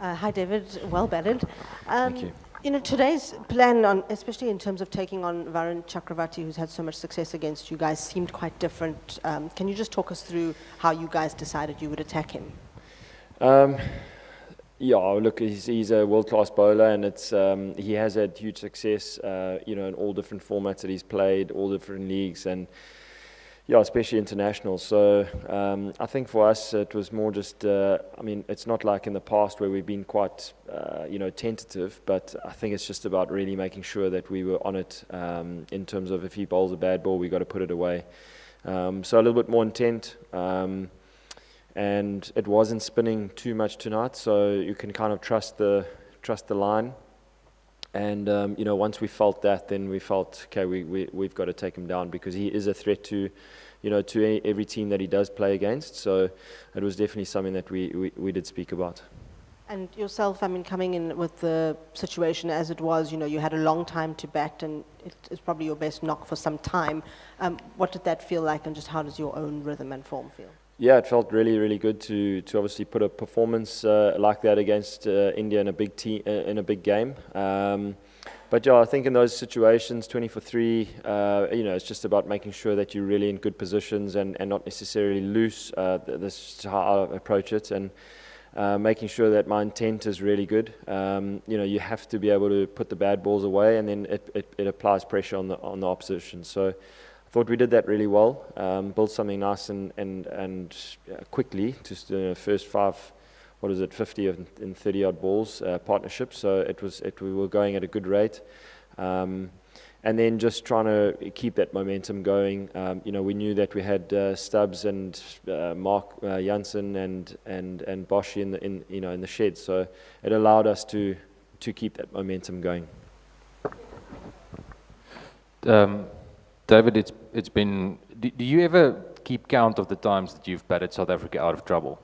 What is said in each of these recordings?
Hi, David. Well batted. Thank you. Today's plan, especially in terms of taking on Varun Chakravarthy, who's had so much success against you guys, seemed quite different. Can you just talk us through how you guys decided you would attack him? Um, yeah, look, he's a world-class bowler, and he has had huge success, in all different formats that he's played, all different leagues, and yeah, especially international. So I think for us it was more just, it's not like in the past where we've been quite, tentative, but I think it's just about really making sure that we were on it in terms of if he bowls a bad ball, we got to put it away. So a little bit more intent. And it wasn't spinning too much tonight, so you can kind of trust the line. And once we felt that, then we felt okay. We've got to take him down because he is a threat to every team that he does play against. So it was definitely something that we did speak about. And yourself, coming in with the situation as it was, you had a long time to bat, and it's probably your best knock for some time. What did that feel like, and just how does your own rhythm and form feel? Yeah, it felt really, really good to obviously put a performance like that against India in a big team in a big game. But yeah, I think in those situations, 20 for 3, it's just about making sure that you're really in good positions and not necessarily loose. This is how I approach it, and making sure that my intent is really good. You have to be able to put the bad balls away, and then it applies pressure on the opposition. So I thought we did that really well, built something nice and quickly, just first 50 and 30 odd balls partnership. So we were going at a good rate, and then just trying to keep that momentum going. We knew that we had Stubbs and Mark Janssen and Boshi in the shed, so it allowed us to keep that momentum going. David, it's been. Do you ever keep count of the times that you've batted South Africa out of trouble?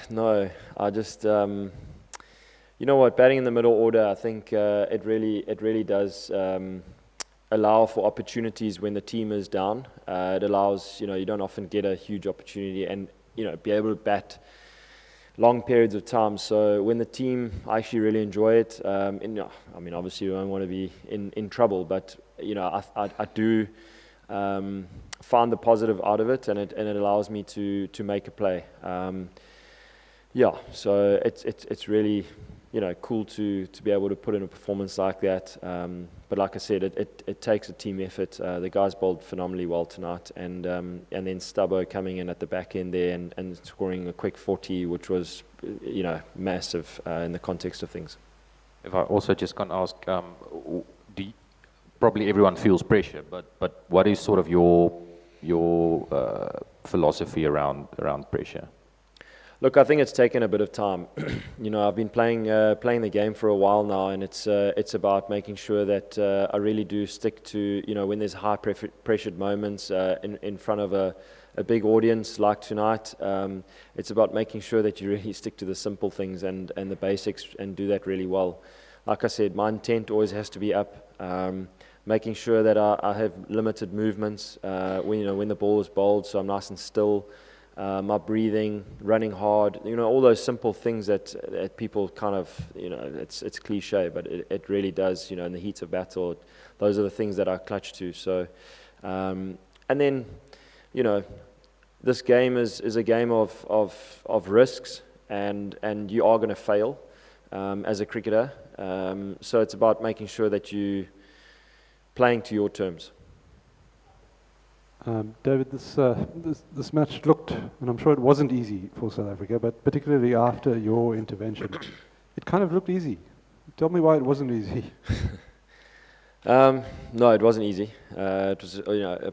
No, I just. Batting in the middle order, I think it really does allow for opportunities when the team is down. It allows, you don't often get a huge opportunity and, be able to bat long periods of time. So when the team, I actually really enjoy it. Obviously we don't want to be in trouble, but, I do find the positive out of it, and it allows me to make a play. So it's really, cool to be able to put in a performance like that. But like I said, it takes a team effort. The guys bowled phenomenally well tonight, and then Stubbo coming in at the back end there and scoring a quick 40, which was, massive in the context of things. If I also just can ask, probably everyone feels pressure, but what is sort of your philosophy around pressure? Look, I think it's taken a bit of time. I've been playing the game for a while now, and it's about making sure that I really do stick to, when there's high pressured moments in front of a big audience like tonight. It's about making sure that you really stick to the simple things and the basics and do that really well. Like I said, my intent always has to be up. Making sure that I have limited movements when the ball is bowled, so I'm nice and still. My breathing, running hard, all those simple things that people kind of, it's cliche, but it really does, in the heat of battle. Those are the things that I clutch to. So, and then, this game is a game of risks, and you are going to fail as a cricketer. So it's about making sure that you playing to your terms. David, this match looked, and I'm sure it wasn't easy for South Africa, but particularly after your intervention, it kind of looked easy. Tell me why it wasn't easy. No, it wasn't easy. It was,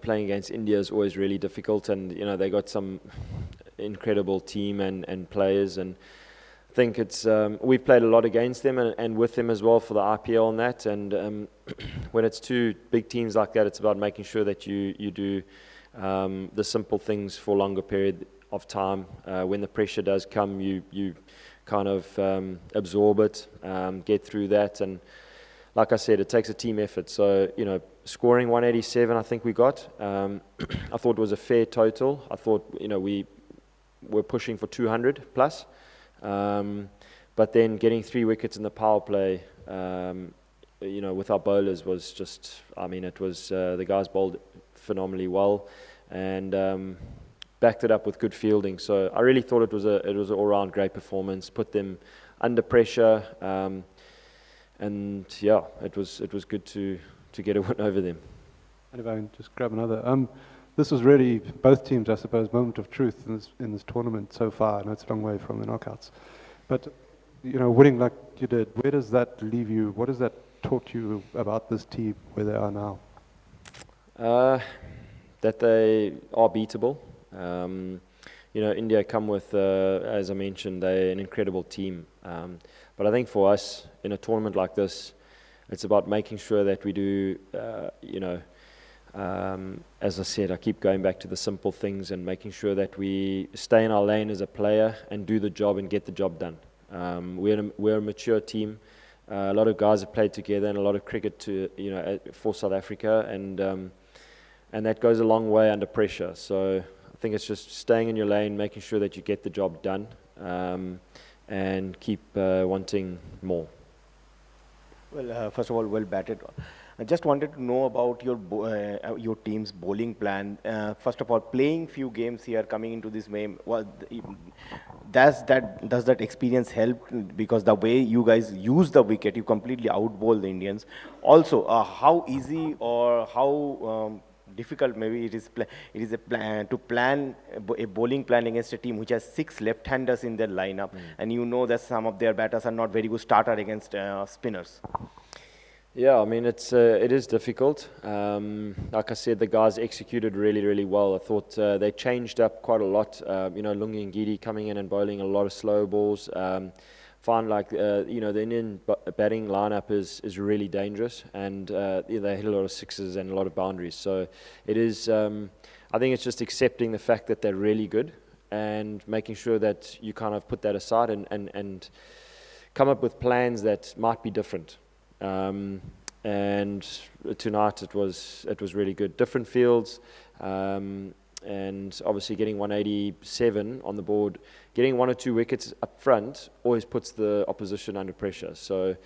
playing against India is always really difficult, and they got some incredible team and players, and I think it's we've played a lot against them and with them as well for the IPL and that, and when it's two big teams like that, it's about making sure that you do the simple things for a longer period of time. When the pressure does come, you kind of absorb it, get through that, and like I said, it takes a team effort. So, scoring 187, I think we got. I thought it was a fair total. I thought, we were pushing for 200 plus. but then getting 3 wickets in the power play, with our bowlers was just, it was, the guys bowled phenomenally well, and backed it up with good fielding. So I really thought it was an all-round great performance, put them under pressure, and yeah, it was good to get a win over them. And if I can just grab another, this was really both teams, I suppose, moment of truth in this tournament so far. I know it's a long way from the knockouts, but winning like you did, where does that leave you? What has that taught you about this team, where they are now? That they are beatable. India come with, as I mentioned, they're an incredible team. But I think for us, in a tournament like this, it's about making sure that we do, as I said, I keep going back to the simple things and making sure that we stay in our lane as a player and do the job and get the job done. We're a mature team. A lot of guys have played together and a lot of cricket for South Africa, and that goes a long way under pressure. So I think it's just staying in your lane, making sure that you get the job done, and keep wanting more. Well, first of all, well batted. I just wanted to know about your team's bowling plan. First of all, playing few games here, coming into this game, does that experience help? Because the way you guys use the wicket, you completely outbowl the Indians. Also, how easy or how difficult maybe it is to plan a bowling plan against a team which has 6 left-handers in their lineup, and that some of their batters are not very good starter against spinners. Yeah, it is difficult. Like I said, the guys executed really, really well. I thought they changed up quite a lot. Lungi and Gidi coming in and bowling a lot of slow balls. Find the Indian batting lineup is really dangerous, and they hit a lot of sixes and a lot of boundaries. So it is. I think it's just accepting the fact that they're really good and making sure that you kind of put that aside and come up with plans that might be different. And tonight it was really good. Different fields, and obviously getting 187 on the board, getting 1 or 2 wickets up front always puts the opposition under pressure. So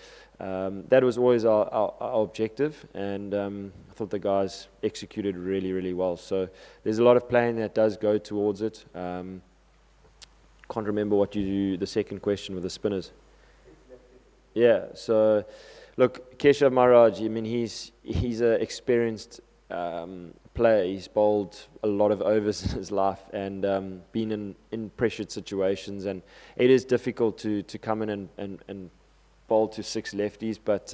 that was always our objective, and I thought the guys executed really, really well. So there's a lot of planning that does go towards it. Can't remember what the second question with the spinners. Yeah, so look, Keshav Maharaj, he's an experienced player. He's bowled a lot of overs in his life and been in pressured situations, and it is difficult to come in and bowl to 6 lefties, but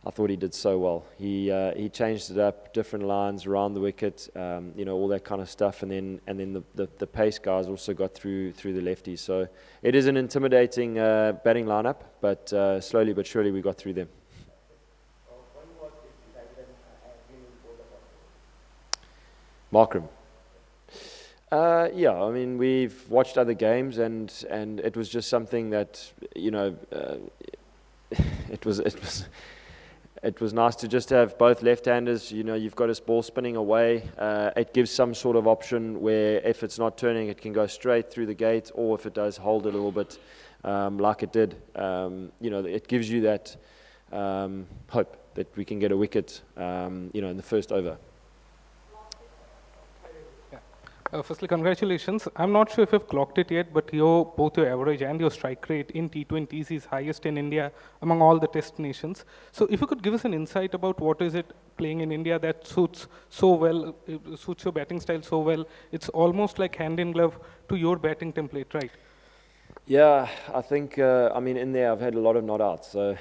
I thought he did so well. He changed it up, different lines around the wicket, all that kind of stuff, and then the pace guys also got through the lefties. So it is an intimidating batting lineup, but slowly but surely we got through them. Markram. Yeah, we've watched other games, and it was just something that it was nice to just have both left-handers. You've got his ball spinning away. It gives some sort of option where if it's not turning, it can go straight through the gate, or if it does hold it a little bit, like it did, it gives you that hope that we can get a wicket, in the first over. Firstly, congratulations. I'm not sure if you've clocked it yet, but both your average and your strike rate in T20s is highest in India among all the test nations. So if you could give us an insight about what is it playing in India that suits so well, suits your batting style so well. It's almost like hand in glove to your batting template, right? Yeah, I think, in there I've had a lot of not outs, so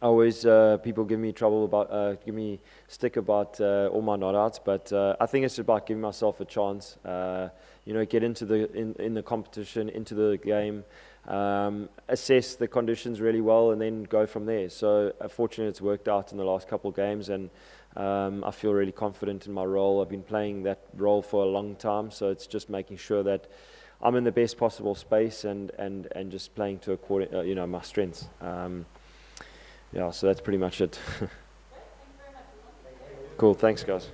always people give me stick about all my not outs, but I think it's about giving myself a chance, get into in the competition, into the game, assess the conditions really well, and then go from there. So fortunately it's worked out in the last couple of games, and I feel really confident in my role. I've been playing that role for a long time, so it's just making sure that I'm in the best possible space and just playing to my strengths. So that's pretty much it. Cool, thanks guys.